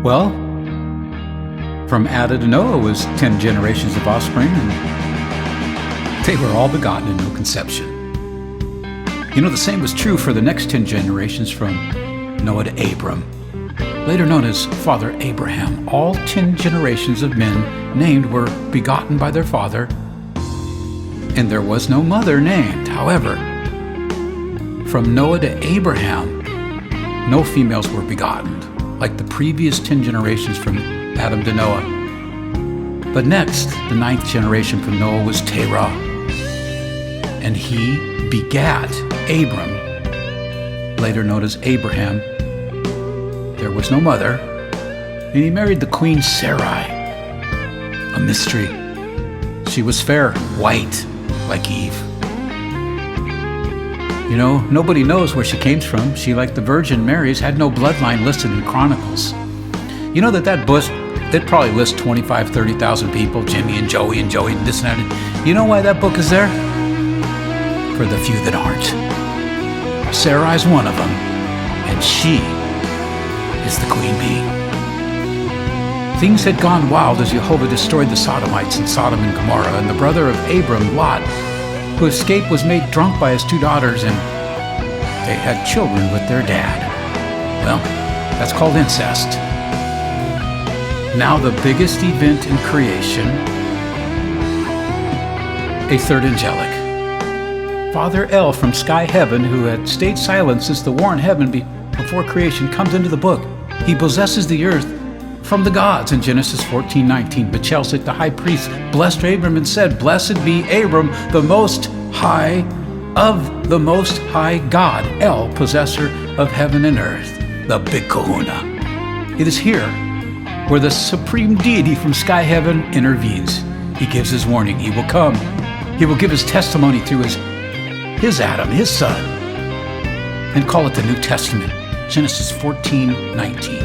Well, from Adam to Noah was 10 generations of offspring, and they were all begotten and no conception. The same was true for the next 10 generations from Noah to Abram, later known as Father Abraham. All 10 generations of men named were begotten by their father, and there was no mother named. However, from Noah to Abraham, no females were begotten, like the previous 10 generations from Adam to Noah. But next, the 9th generation from Noah was Terah, and he begat Abram, later known as Abraham. There was no mother, and he married the queen Sarai, a mystery. She was fair, white, like Eve. Nobody knows where she came from. She, like the Virgin Mary's, had no bloodline listed in Chronicles. That book, it probably lists 25, 30,000 people, Jimmy and Joey and this and that. You know why that book is there? For the few that aren't. Sarai's one of them, and she is the queen bee. Things had gone wild as Jehovah destroyed the Sodomites in Sodom and Gomorrah, and the brother of Abram, Lot, who escaped, was made drunk by his 2 daughters, and they had children with their dad. Well, that's called incest. Now the biggest event in creation, a third angelic. Father El from sky heaven, who had stayed silent since the war in heaven before creation, comes into the book. He possesses the earth from the gods in Genesis 14:19. But Chelsic, the high priest, blessed Abram and said, "Blessed be Abram, the most high of the most high God, El, possessor of heaven and earth," the big kahuna. It is here where the supreme deity from sky heaven intervenes. He gives his warning. He will come. He will give his testimony through his Adam, his son, and call it the New Testament, Genesis 14:19.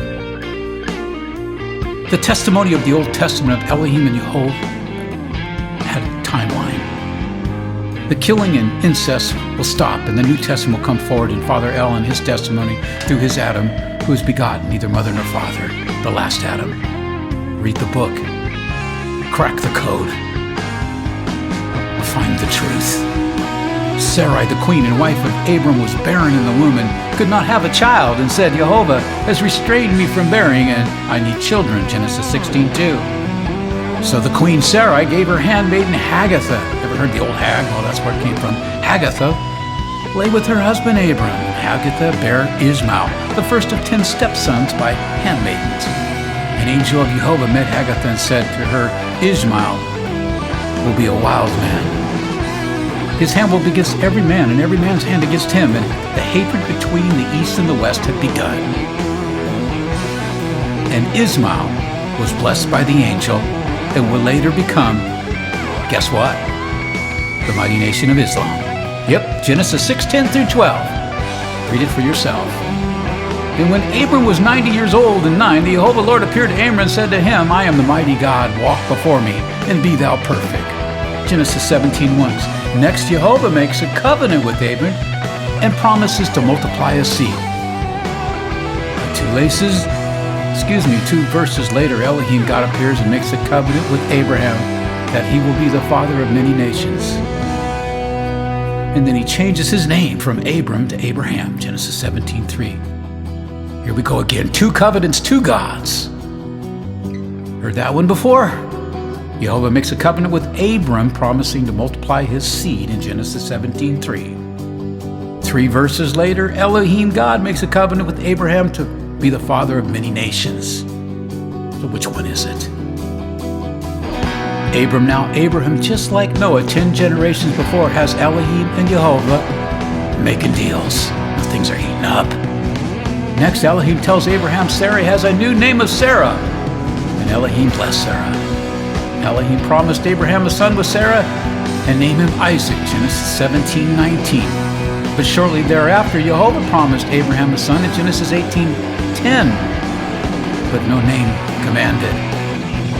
The testimony of the Old Testament of Elohim and Yehovah had a timeline. The killing and incest will stop, and the New Testament will come forward in Father El and his testimony through his Adam, who is begotten, neither mother nor father, the last Adam. Read the book. Crack the code. Find the truth. Sarai, the queen and wife of Abram, was barren in the womb and could not have a child, and said, "Jehovah has restrained me from bearing, and I need children," Genesis 16:2. So the queen Sarai gave her handmaiden Hagatha. Ever heard the old hag? Well, that's where it came from. Hagatha lay with her husband Abram, and Hagatha bare Ishmael, the first of 10 stepsons by handmaidens. An angel of Jehovah met Hagatha and said to her, "Ishmael will be a wild man. His hand will be against every man, and every man's hand against him," and the hatred between the east and the west had begun. And Ishmael was blessed by the angel and will later become, guess what? The mighty nation of Islam. Yep, Genesis 6:10 through 12. Read it for yourself. And when Abram was 90 years old and 9, the Jehovah Lord appeared to Abram and said to him, "I am the mighty God, walk before me, and be thou perfect." Genesis 17:1. Next, Jehovah makes a covenant with Abram and promises to multiply his seed. Two verses later, Elohim God appears and makes a covenant with Abraham that he will be the father of many nations. And then he changes his name from Abram to Abraham, Genesis 17:3. Here we go again. 2 covenants, 2 gods. Heard that one before? Jehovah makes a covenant with Abram, promising to multiply his seed in Genesis 17:3. 3 verses later, Elohim God makes a covenant with Abraham to be the father of many nations. So which one is it? Abraham, just like Noah 10 generations before, has Elohim and Jehovah making deals. Now things are heating up. Next, Elohim tells Abraham Sarai has a new name of Sarah, and Elohim blessed Sarah. Elohim promised Abraham a son with Sarah and named him Isaac, Genesis 17:19. But shortly thereafter, Jehovah promised Abraham a son in Genesis 18:10, but no name commanded.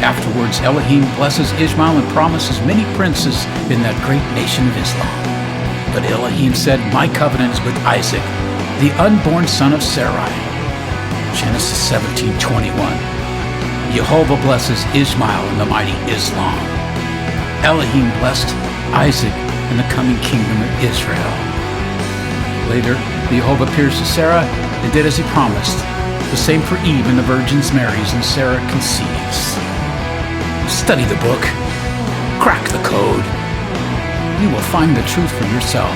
Afterwards, Elohim blesses Ishmael and promises many princes in that great nation of Islam. But Elohim said, "My covenant is with Isaac, the unborn son of Sarai." Genesis 17:21. Jehovah blesses Ishmael and the mighty Islam. Elohim blessed Isaac and the coming kingdom of Israel. Later, Jehovah appears to Sarah and did as he promised. The same for Eve and the virgins marries, and Sarah conceives. Study the book. Crack the code. You will find the truth for yourself.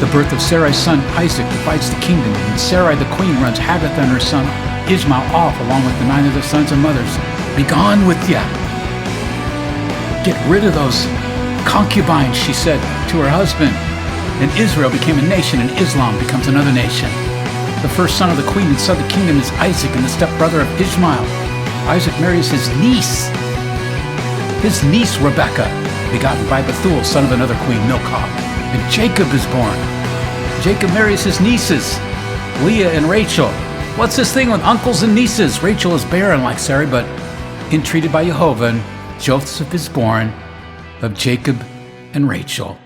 The birth of Sarai's son Isaac divides the kingdom, and Sarai the queen runs Haggith and her son Ishmael off along with the 9 other sons and mothers. Be gone with ya. Get rid of those concubines, she said to her husband. And Israel became a nation, and Islam becomes another nation. The first son of the queen and southern kingdom is Isaac, and the stepbrother of Ishmael. Isaac marries his niece Rebekah, begotten by Bethuel, son of another queen, Milcah. And Jacob is born. Jacob marries his nieces, Leah and Rachel. What's this thing with uncles and nieces? Rachel is barren like Sarai, but entreated by Jehovah, and Joseph is born of Jacob and Rachel.